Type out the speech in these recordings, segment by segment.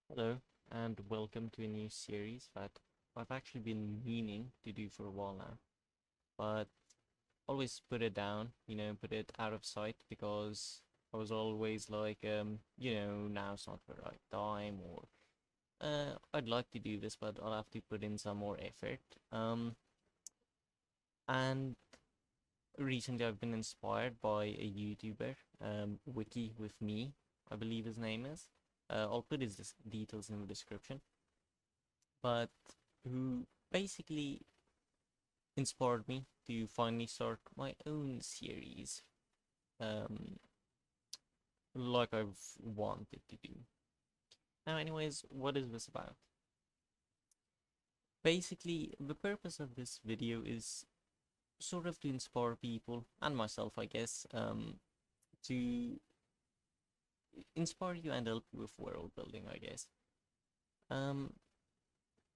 Hello, and welcome to a new series that I've actually been meaning to do for a while now, but always put it down, put it out of sight because I was always like, now's not the right time, or I'd like to do this, but I'll have to put in some more effort. And recently I've been inspired by a YouTuber, Wiki with me, I believe his name is. I'll put his details in the description, but who basically inspired me to finally start my own series, um, like I've wanted to do. Now, anyways, what is this about? Basically, the purpose of this video is sort of to inspire people, and myself, I guess, to inspire you and help you with world building, I guess. Um,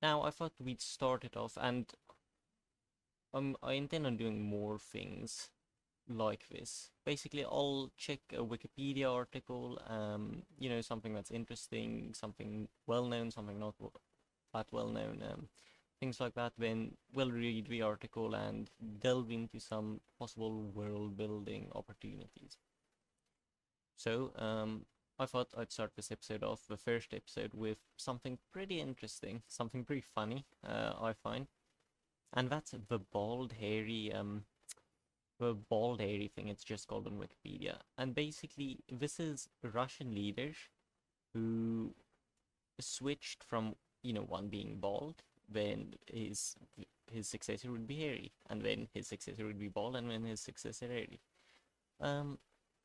Now, I thought we'd start it off, and I intend on doing more things like this. Basically, I'll check a Wikipedia article, something that's interesting, something well known, something not that well known, things like that. Then we'll read the article and delve into some possible world building opportunities. So, I thought I'd start this episode off, the first episode, with something pretty interesting, something pretty funny, I find, and that's the bald hairy thing, it's just called on Wikipedia. And basically, this is Russian leaders who switched from, one being bald, then his successor would be hairy, and then his successor would be bald, and then his successor hairy. Um,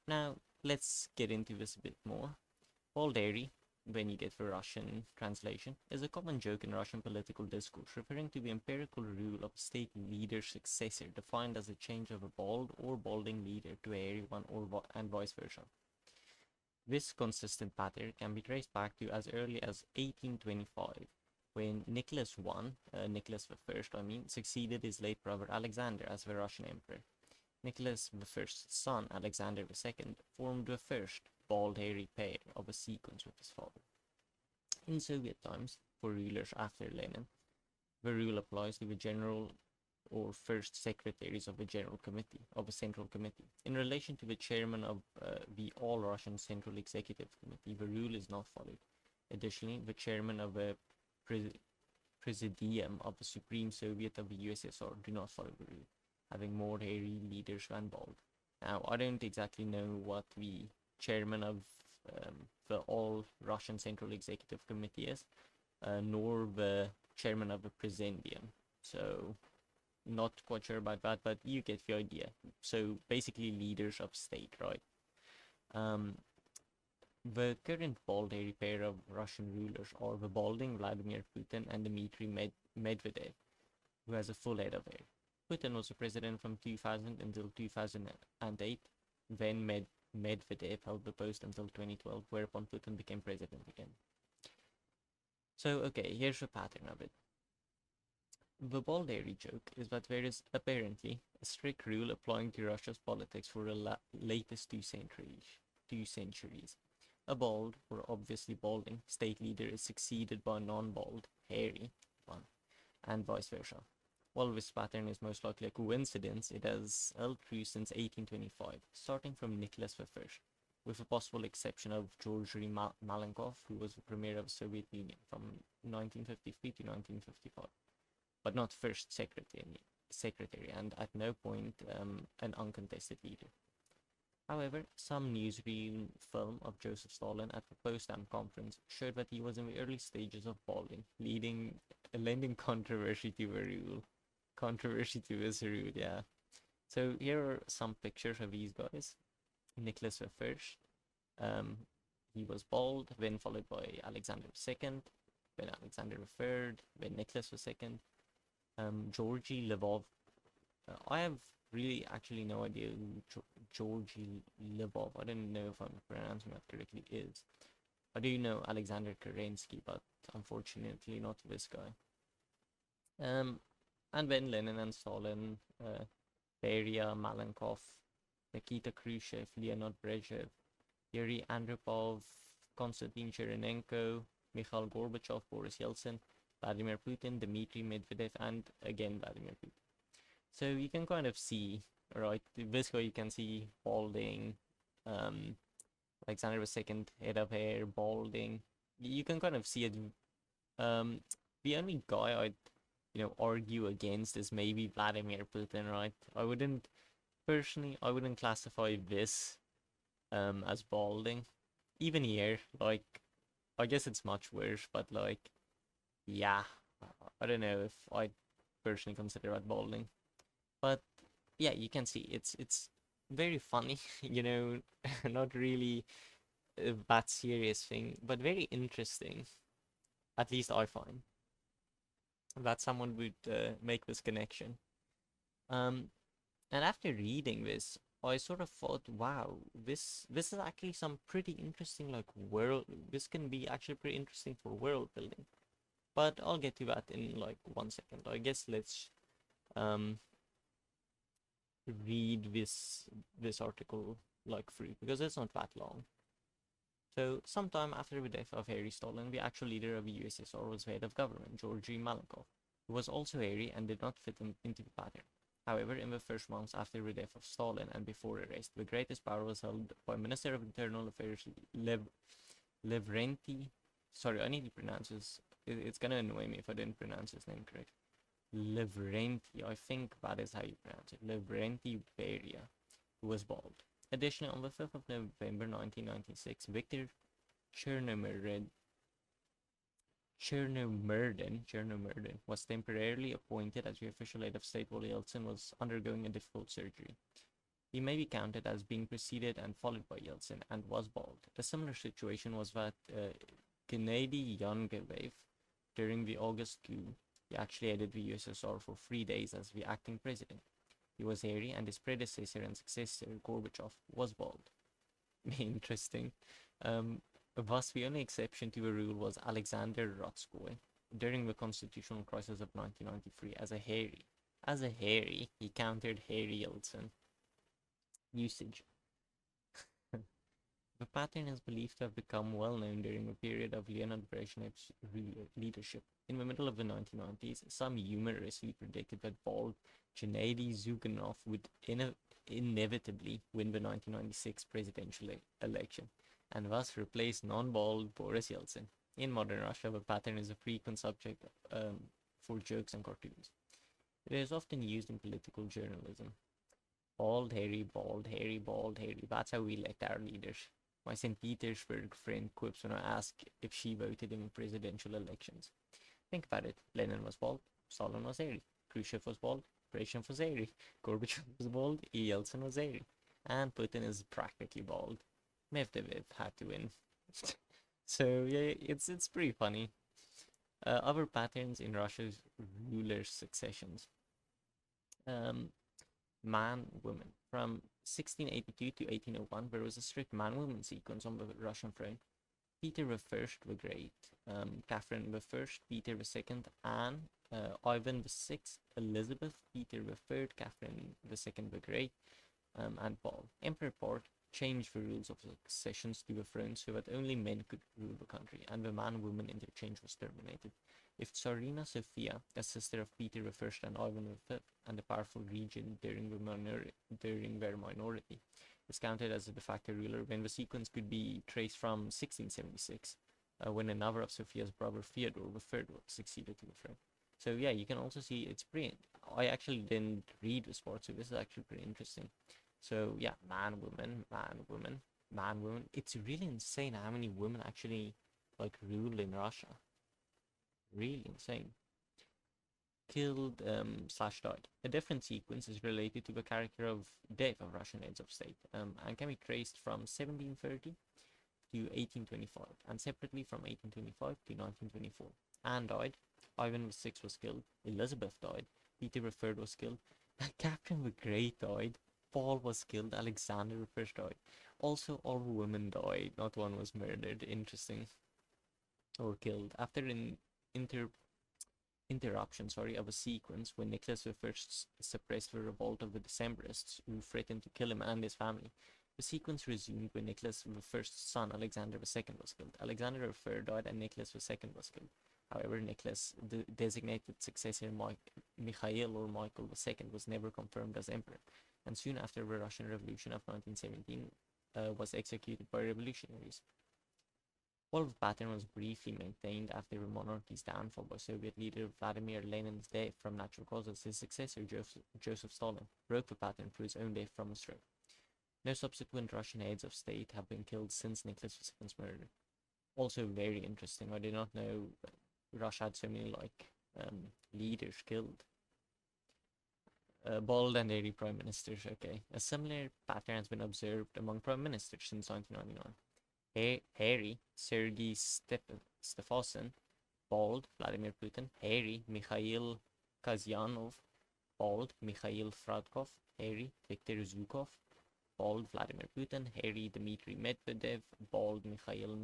Now, let's get into this a bit more. Bald hairy, when you get the Russian translation, is a common joke in Russian political discourse, referring to the empirical rule of a state leader's successor, defined as a change of a bald or balding leader to a hairy one, and vice versa. This consistent pattern can be traced back to as early as 1825, when Nicholas I, Nicholas I, succeeded his late brother Alexander as the Russian emperor. Nicholas I's son, Alexander II, formed the first bald hairy pair of a sequence with his father. In Soviet times, for rulers after Lenin, the rule applies to the general or first secretaries of the General Committee, of a Central Committee. In relation to the chairman of the All-Russian Central Executive Committee, the rule is not followed. Additionally, the chairman of the Presidium of the Supreme Soviet of the USSR do not follow the rule, having more hairy leaders than bald. Now, I don't exactly know what the chairman of the All-Russian Central Executive Committee is, nor the chairman of the Presidium. So, not quite sure about that, but you get the idea. So, basically, leaders of state, right? Um, the current bald hairy pair of Russian rulers are the balding Vladimir Putin and Dmitry Medvedev, who has a full head of hair. Putin was the president from 2000 until 2008. Then Medvedev held the post until 2012, whereupon Putin became president again. So, okay, here's the pattern of it. The bald hairy joke is that there is apparently a strict rule applying to Russia's politics for the latest 2 centuries. A bald, or obviously balding, state leader is succeeded by a non-bald, hairy one, and vice versa. While this pattern is most likely a coincidence, it has held true since 1825, starting from Nicholas I, with a possible exception of Georgy Malenkov, who was the premier of the Soviet Union from 1953 to 1955, but not first secretary, and at no point an uncontested leader. However, some newsreel film of Joseph Stalin at the Potsdam conference showed that he was in the early stages of balding, lending controversy to the rule. Controversy to this rule, yeah. So here are some pictures of these guys. Nicholas I, he was bald, then followed by Alexander II, then Alexander III, then Nicholas II, Georgy Lvov. I have really actually no idea who Georgy Lvov, I don't know if I'm pronouncing that correctly, is. I do know Alexander Kerensky, but unfortunately not this guy. And then Lenin and Stalin, Beria, Malenkov, Nikita Khrushchev, Leonid Brezhnev, Yuri Andropov, Konstantin Chernenko, Mikhail Gorbachev, Boris Yeltsin, Vladimir Putin, Dmitry Medvedev, and again Vladimir Putin. So you can kind of see, right, Visco, you can see balding, Alexander II, head of hair, balding. You can kind of see it. The only guy I'd, argue against is maybe Vladimir Putin, right? Personally, I wouldn't classify this as balding. Even here, like, I guess it's much worse, but like, yeah, I don't know if I personally consider that balding. But yeah, you can see it's very funny, not really that serious thing, but very interesting. At least I find that someone would make this connection. Um, and after reading this, I sort of thought, wow, this is actually some pretty interesting like world. This can be actually pretty interesting for world building. But I'll get to that in like 1 second. I guess let's um read this article like through because it's not that long. So, sometime after the death of Harry Stalin, the actual leader of the USSR was the head of government, Georgy Malenkov, who was also hairy and did not fit into the pattern. However, in the first months after the death of Stalin and before arrest, the greatest power was held by Minister of Internal Affairs Lavrenti. Sorry, I need to pronounce this. It's gonna annoy me if I didn't pronounce his name correct. Lavrenti, I think that is how you pronounce it. Lavrenti Beria, who was bald. Additionally, on the 5th of November 1996, Viktor Chernomyrdin was temporarily appointed as the official head of state while Yeltsin was undergoing a difficult surgery. He may be counted as being preceded and followed by Yeltsin and was bald. A similar situation was that Gennady Yankovic during the August coup. He actually headed the USSR for 3 days as the acting president. He was hairy, and his predecessor and successor, Gorbachev, was bald. Interesting. Thus, the only exception to the rule was Alexander Rotskoy during the constitutional crisis of 1993 as a hairy. As a hairy, he countered Harry Yeltsin. Usage. The pattern is believed to have become well known during the period of Leonid Brezhnev's leadership. In the middle of the 1990s, some humorously predicted that bald Gennady Zyuganov would inevitably win the 1996 presidential election, and thus replace non-bald Boris Yeltsin. In modern Russia, the pattern is a frequent subject for jokes and cartoons. It is often used in political journalism. Bald, hairy, bald, hairy, bald, hairy. That's how we elect our leaders. My St. Petersburg friend quips when I ask if she voted in the presidential elections. Think about it. Lenin was bald, Stalin was hairy, Khrushchev was bald, Brezhnev was hairy, Gorbachev was bald, Yeltsin was hairy, and Putin is practically bald. Medvedev had to win. So yeah, it's pretty funny. Other patterns in Russia's ruler successions. Man-woman. From 1682 to 1801, there was a strict man-woman sequence on the Russian throne. Peter I the Great, Catherine I, Peter II, Anne, Ivan VI, Elizabeth, Peter III, Catherine II the Great, and Paul. Emperor Paul changed the rules of successions to the throne so that only men could rule the country, and the man-woman interchange was terminated. If Tsarina Sophia, a sister of Peter I and Ivan V, and a powerful regent during their minority, is counted as a de facto ruler, then the sequence could be traced from 1676, when another of Sophia's brother Theodore III succeeded to the throne. So yeah, you can also see it's pretty. I actually didn't read this part, so this is actually pretty interesting. So yeah, man, woman, man, woman, man, woman. It's really insane how many women actually like rule in Russia. Really insane. Killed slash died. A different sequence is related to the character of death of Russian heads of state, and can be traced from 1730 to 1825, and separately from 1825 to 1924. Anne died, Ivan VI was killed, Elizabeth died, Peter III was killed, Catherine the Great died, Paul was killed, Alexander I died. Also, all women died, not one was murdered. Interesting. Or killed. After an interruption of a sequence when Nicholas I suppressed the revolt of the Decembrists who threatened to kill him and his family, The sequence resumed when Nicholas I's son Alexander II was killed. Alexander I died and Nicholas II was killed. However, Nicholas, the designated successor Mikhail or Michael II, was never confirmed as emperor, and soon after the Russian Revolution of 1917 was executed by revolutionaries. While the pattern was briefly maintained after the monarchy's downfall by Soviet leader Vladimir Lenin's death from natural causes, his successor Joseph Stalin broke the pattern through his own death from a stroke. No subsequent Russian heads of state have been killed since Nicholas II's murder. Also very interesting, I did not know Russia had so many leaders killed. Bald and hairy prime ministers, okay. A similar pattern has been observed among prime ministers since 1999. Hairy, Sergei Stefanin; bald, Vladimir Putin; hairy, Mikhail Kazyanov; bald, Mikhail Fradkov; hairy, Viktor Zhukov; bald, Vladimir Putin; hairy, Dmitry Medvedev; bald, Mikhail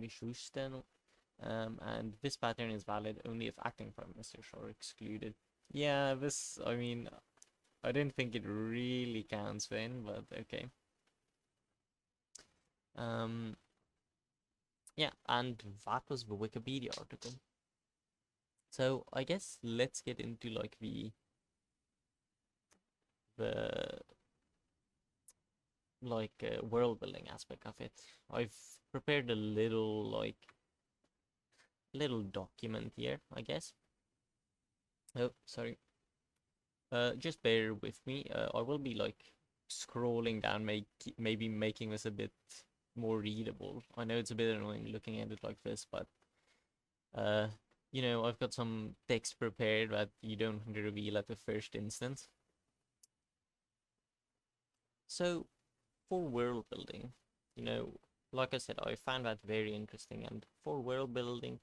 Mishustin. And this pattern is valid only if acting prime ministers are excluded. Yeah, this, I mean, I don't think it really counts then, but okay. Yeah, and that was the Wikipedia article. So I guess let's get into like the world building aspect of it. I've prepared a little document here, I guess. Oh, sorry. Just bear with me. I will be scrolling down, maybe making this a bit more readable. I know it's a bit annoying looking at it like this, but I've got some text prepared that you don't want to reveal at the first instance. So, for world building, like I said, I found that very interesting, and for world building,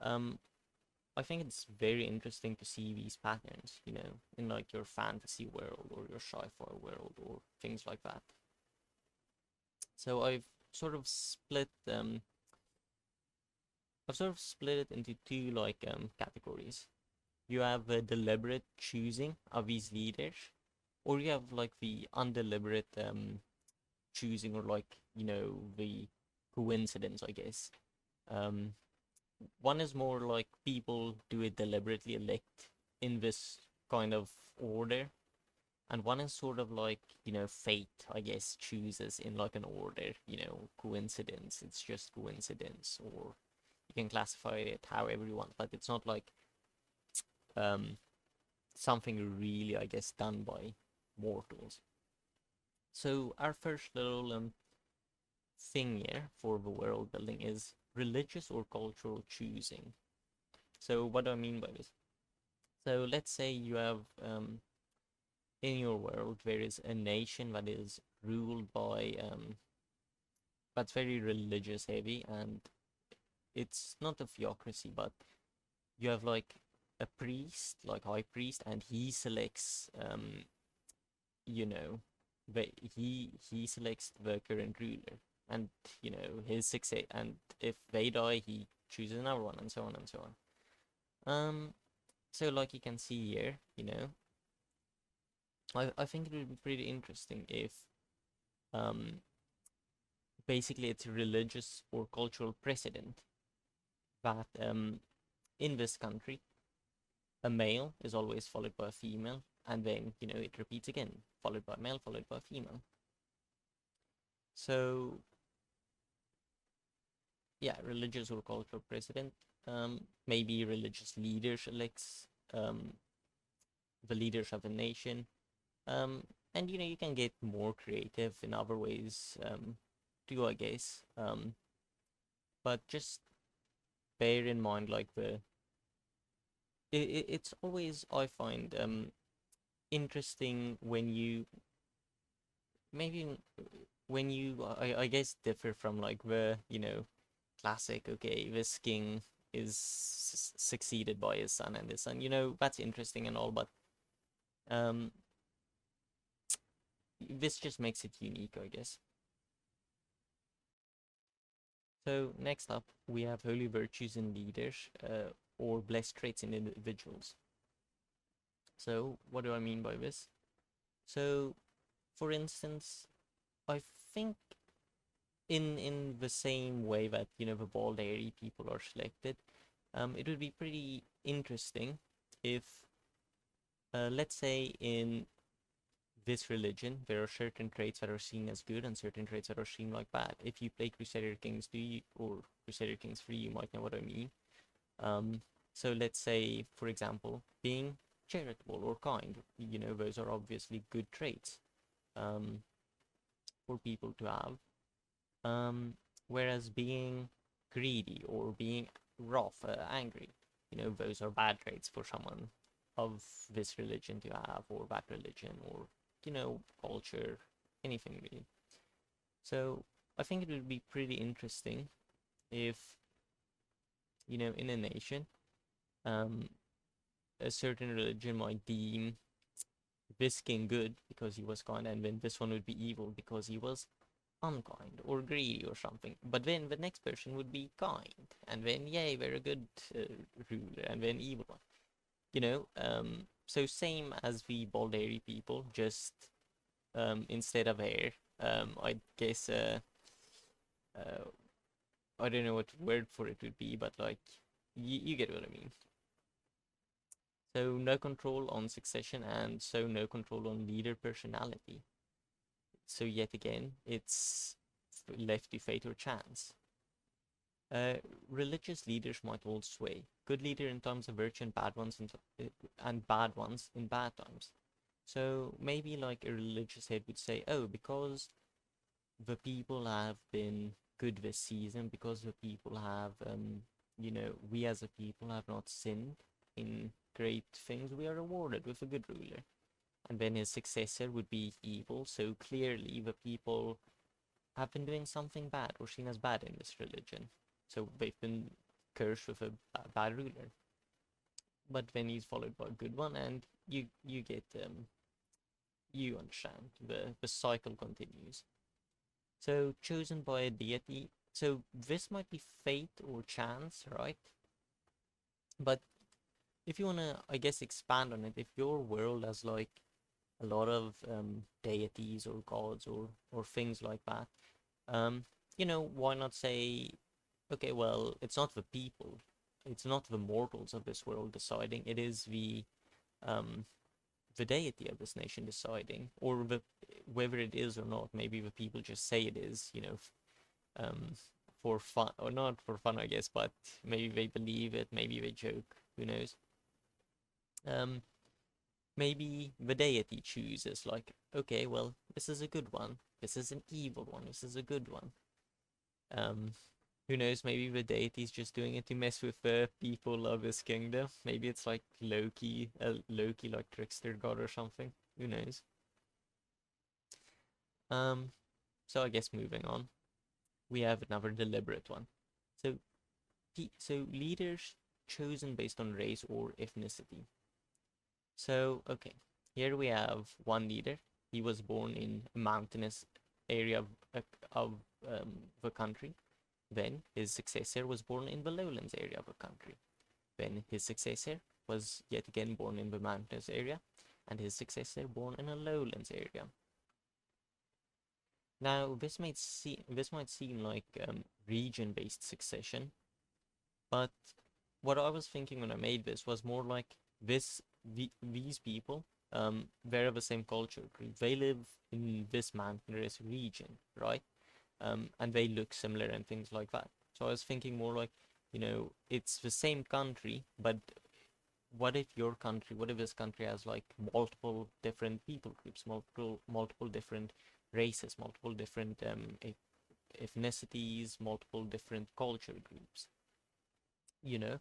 I think it's very interesting to see these patterns, in your fantasy world or your sci-fi world or things like that. So I've sort of split it into two categories. You have the deliberate choosing of these leaders, or you have the undeliberate choosing, or the coincidence, I guess. One is more like people do it deliberately, elect in this kind of order, and one is sort of fate, I guess, chooses in an order, coincidence, it's just coincidence, or you can classify it however you want, but it's not something really, I guess, done by mortals. So our first little thing here for the world building is religious or cultural choosing. So what do I mean by this? So let's say you have in your world there is a nation that is ruled by that's very religious heavy, and it's not a theocracy, but you have a priest, high priest, and he selects he selects the current ruler, and his success, and if they die he chooses another one, and so on and so on. So you can see here, I think it would be pretty interesting if basically it's a religious or cultural precedent that in this country a male is always followed by a female, and then it repeats again, followed by a male, followed by a female. So yeah, religious or cultural precedent. Maybe religious leaders elects the leaders of the nation, and you can get more creative in other ways too, I guess. But just bear in mind it's always, I find, interesting when you I guess differ from the classic, okay, this king is succeeded by his son, and his son, that's interesting and all, but this just makes it unique, I guess. So next up, we have holy virtues in leaders, or blessed traits in individuals. So what do I mean by this? So for instance, I think in the same way that, you know, the bald hairy people are selected, it would be pretty interesting if, let's say, in this religion, there are certain traits that are seen as good and certain traits that are seen like bad. If you play Crusader Kings 2 or Crusader Kings 3, you might know what I mean. Um, so let's say, for example, being charitable or kind, you know, those are obviously good traits um, for people to have. Whereas being greedy or being rough, angry, you know, those are bad traits for someone of this religion to have, or that religion, or, you know, culture, anything really. So I think it would be pretty interesting if, you know, in a nation, um, a certain religion might deem this king good because he was kind, and then this one would be evil because he was unkind or greedy or something. But then the next person would be kind, and then yay, very good ruler, and then evil one. You know, so same as the Baldari people, just instead of hair, I guess uh, I don't know what word for it would be, but like you get what I mean. So no control on succession, and so no control on leader personality. So yet again, it's left to fate or chance. Uh, Religious leaders might hold sway. Good leader in times of virtue, and bad ones and bad ones in bad times. So maybe like a religious head would say, oh, because the people have been good this season, because the people have, you know, we as a people have not sinned in great things, we are rewarded with a good ruler. And then his successor would be evil. So clearly the people have been doing something bad or seen as bad in this religion. So they've been cursed with a bad ruler. But then he's followed by a good one, and you get you understand the cycle continues. So chosen by a deity. So this might be fate or chance, right? But if you wanna, I guess, expand on it, if your world has like a lot of deities or gods or things like that, you know, why not say, okay, well, it's not the people, it's not the mortals of this world deciding, it is um the deity of this nation deciding, or the whether it is or not, maybe the people just say it is, you know, um for fun, or not for fun, I guess, but maybe they believe it, maybe they joke, who knows. um Maybe the deity chooses, like, okay, well, this is a good one, this is an evil one, this is a good one. um who knows, maybe the deity's just doing it to mess with the people of his kingdom. Maybe it's like Loki, Loki like trickster god or something, who knows. um so I guess moving on, we have another deliberate one. So leaders chosen based on race or ethnicity. So okay, here we have one leader. He was born in a mountainous area of the country. Then his successor was born in the lowlands area of the country. Then his successor was yet again born in the mountainous area, and his successor born in a lowlands area. Now this might seem like region-based succession, but what I was thinking when I made this was more like these people, they're of the same culture group. They live in this mountainous region, right? And they look similar and things like that. So I was thinking more like, you know, it's the same country, but what if this country has like multiple different people groups, multiple different races, multiple different ethnicities, multiple different culture groups, you know?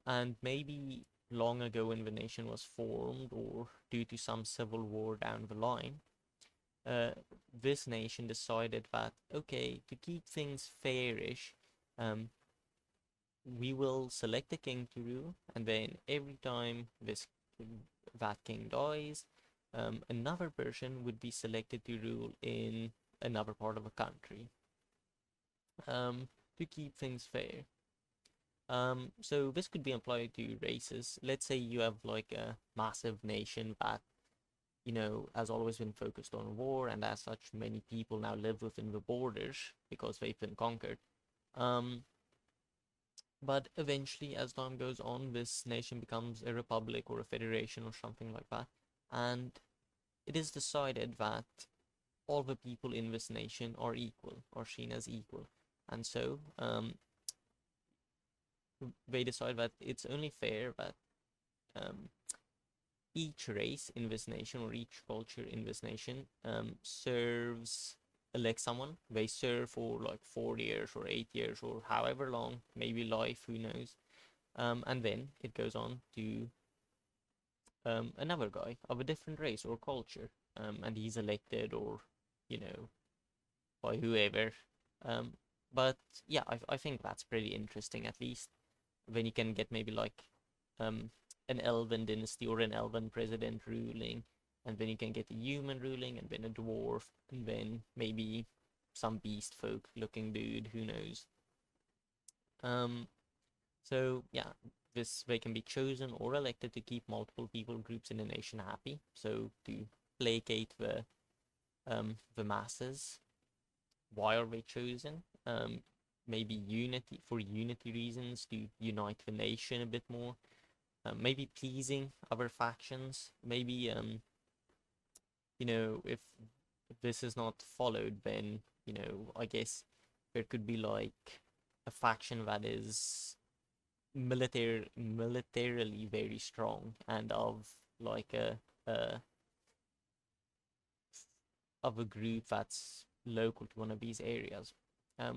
And maybe long ago when the nation was formed, or due to some civil war down the line, uh, this nation decided that, okay, to keep things fairish, um, we will select a king to rule, and then every time that king dies, another person would be selected to rule in another part of a country, to keep things fair. So this could be applied to races. Let's say you have like a massive nation that has always been focused on war, and as such, many people now live within the borders because they've been conquered. Um, but eventually, as time goes on, this nation becomes a republic or a federation or something like that. And it is decided that all the people in this nation are equal, or seen as equal. And so they decide that it's only fair that um, each race in this nation or each culture in this nation serves elect someone. They serve for like 4 years or 8 years or however long, maybe life, who knows. And then it goes on to another guy of a different race or culture, and he's elected or you know by whoever. Um, but yeah, I think that's pretty interesting. At least when you can get maybe like um, an elven dynasty or an elven president ruling, and then you can get a human ruling, and then a dwarf, and then maybe some beast folk looking dude, who knows. Um, so yeah, this they can be chosen or elected to keep multiple people groups in a nation happy. So to placate the masses. Why are they chosen? Maybe unity for unity reasons to unite the nation a bit more. Maybe pleasing other factions. Maybe if this is not followed, then I guess there could be like a faction that is militarily very strong and of like a of a group that's local to one of these areas.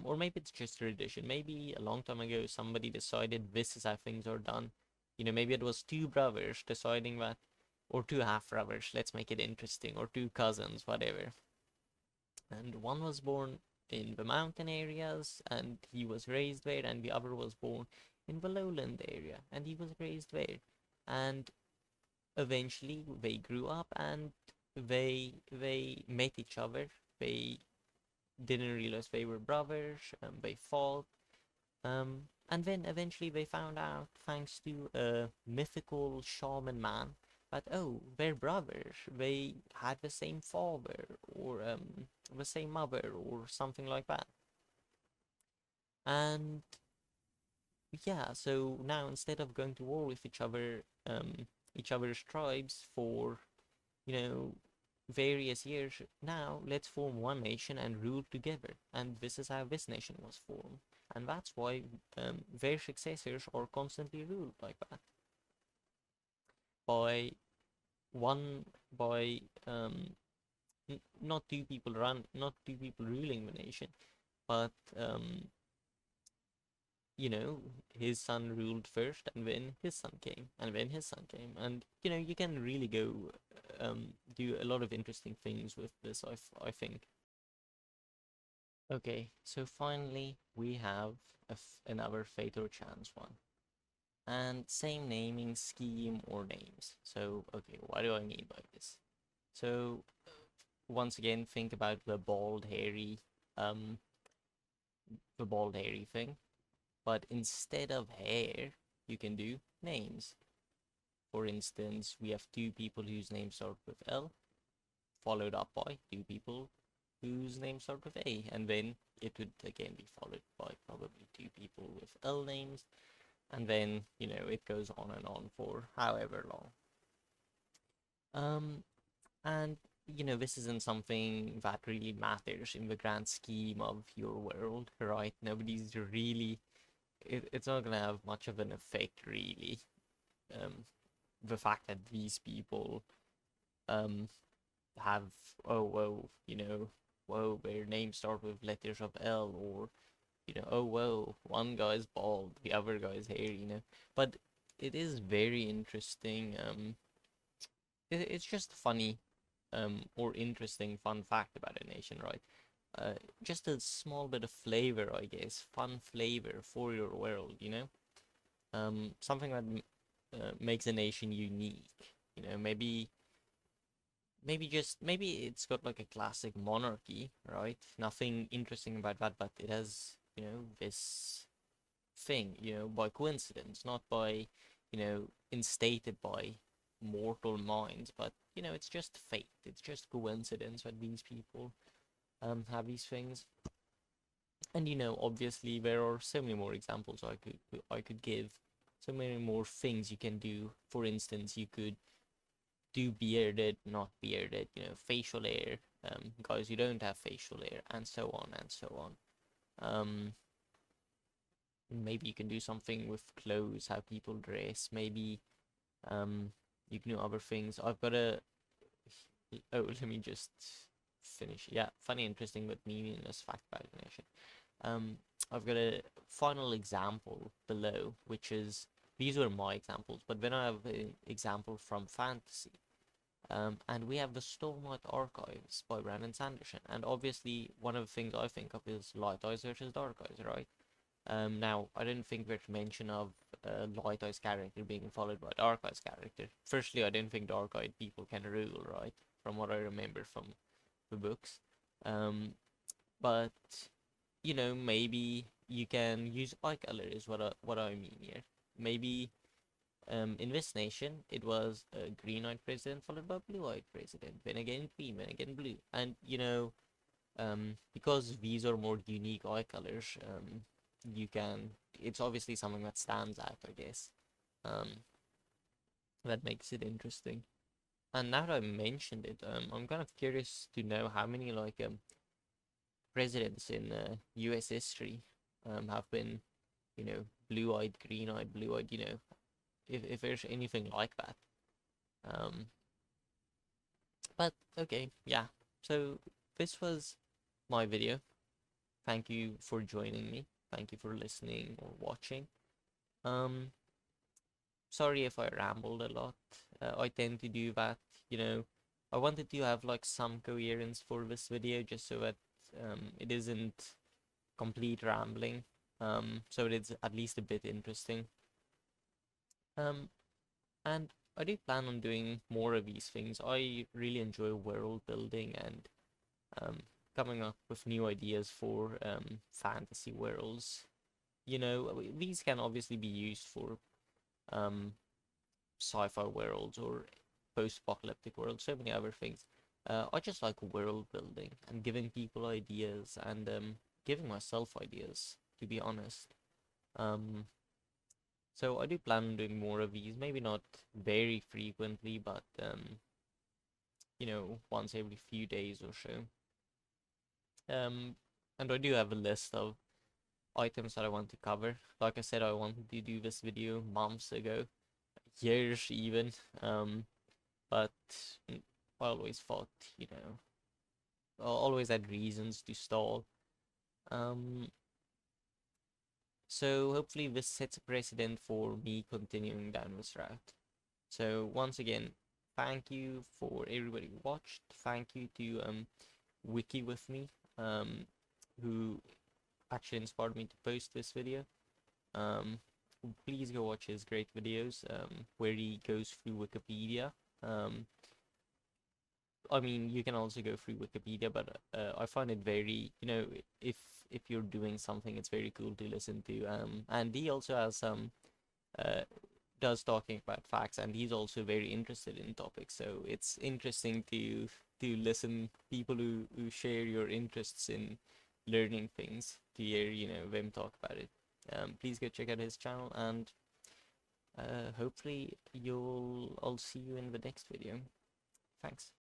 Or maybe it's just tradition. Maybe a long time ago somebody decided this is how things are done. Maybe it was two brothers deciding that, or two half brothers, let's make it interesting, or two cousins, whatever. And one was born in the mountain areas and he was raised there, and the other was born in the lowland area and he was raised there. And eventually they grew up and they met each other. They didn't realize they were brothers. They fought, and then eventually they found out, thanks to a mythical shaman man, that they're brothers. They had the same father or the same mother or something like that. And yeah, so now instead of going to war with each other's tribes for you know, various years. Now, let's form one nation and rule together. And this is how this nation was formed. And that's why their successors are constantly ruled like that. By one, by not two people ruling the nation, but you know, his son ruled first, and then his son came, and then his son came, and you can really go do a lot of interesting things with this. I think. Okay, so finally we have another fate or chance one, and same naming scheme or names. So okay, what do I mean by this? So once again, think about um, the bald hairy thing. But instead of hair, you can do names. For instance, we have two people whose names start with L, followed up by two people whose names start with A, and then it would again be followed by probably two people with L names, and then, it goes on and on for however long. And this isn't something that really matters in the grand scheme of your world, right? Nobody's really it's not gonna have much of an effect, really. The fact that these people um have whoa, their names start with letters of L, or oh whoa, one guy's bald, the other guy's hair. But it is very interesting. It's just funny, or interesting fun fact about a nation, right? Just a small bit of flavor, I guess, fun flavor for your world. Something that makes a nation unique. Maybe it's got like a classic monarchy, right? Nothing interesting about that, but it has, this thing, by coincidence, not by, instated by mortal minds, but you know, it's just fate. It's just coincidence that these people have these things. And you know, obviously there are so many more examples I could give, so many more things you can do. For instance, you could do bearded, not bearded, you know, facial hair, guys who don't have facial hair, and so on and so on. Maybe you can do something with clothes, how people dress. Maybe you can do other things. I've got a oh, let me just finish. Yeah, funny, interesting, but meaningless fact about animation. Um, I've got a final example below, which is, these were my examples, but then I have an example from fantasy. And we have the Stormlight Archives by Brandon Sanderson. And obviously, one of the things I think of is Light Eyes versus Dark Eyes, right? Now, I didn't think there's mention of Light Eyes character being followed by Dark Eyes character. Firstly, I didn't think Dark Eyed people can rule, right? From what I remember from the books. But you know, maybe you can use eye color is what I mean here. Maybe in this nation it was a green-eyed president followed by a blue-eyed president, then again green, then again blue, and you know, because these are more unique eye colors, you can. It's obviously something that stands out, I guess. Um, that makes it interesting. And now that I mentioned it, I'm kind of curious to know how many like presidents in U.S. history have been, you know, blue-eyed, green-eyed, blue-eyed. You know, if there's anything like that. Um, but okay, yeah. So this was my video. Thank you for joining me. Thank you for listening or watching. Um, Sorry if I rambled a lot. I tend to do that. You know, I wanted to have like some coherence for this video, just so that it isn't complete rambling. So it's at least a bit interesting. And I do plan on doing more of these things. I really enjoy world building and coming up with new ideas for fantasy worlds. You know, these can obviously be used for sci-fi worlds or post-apocalyptic worlds, so many other things. I just like world building and giving people ideas and giving myself ideas, to be honest. Um, so I do plan on doing more of these, maybe not very frequently, but you know, once every few days or so. And I do have a list of items that I want to cover. Like I said, I wanted to do this video months ago, years even. But I always thought, you know, I always had reasons to stall. Um, so hopefully this sets a precedent for me continuing down this route. So once again, thank you for everybody who watched. Thank you to Wiki with me, who actually inspired me to post this video. Please go watch his great videos, where he goes through Wikipedia. I mean, you can also go through Wikipedia, but I find it very, you know, if you're doing something, it's very cool to listen to. And he also has some uh, does talking about facts, and he's also very interested in topics. So it's interesting to listen people who share your interests in learning things, to hear, you know, them talk about it. Please go check out his channel, and hopefully I'll see you in the next video. Thanks.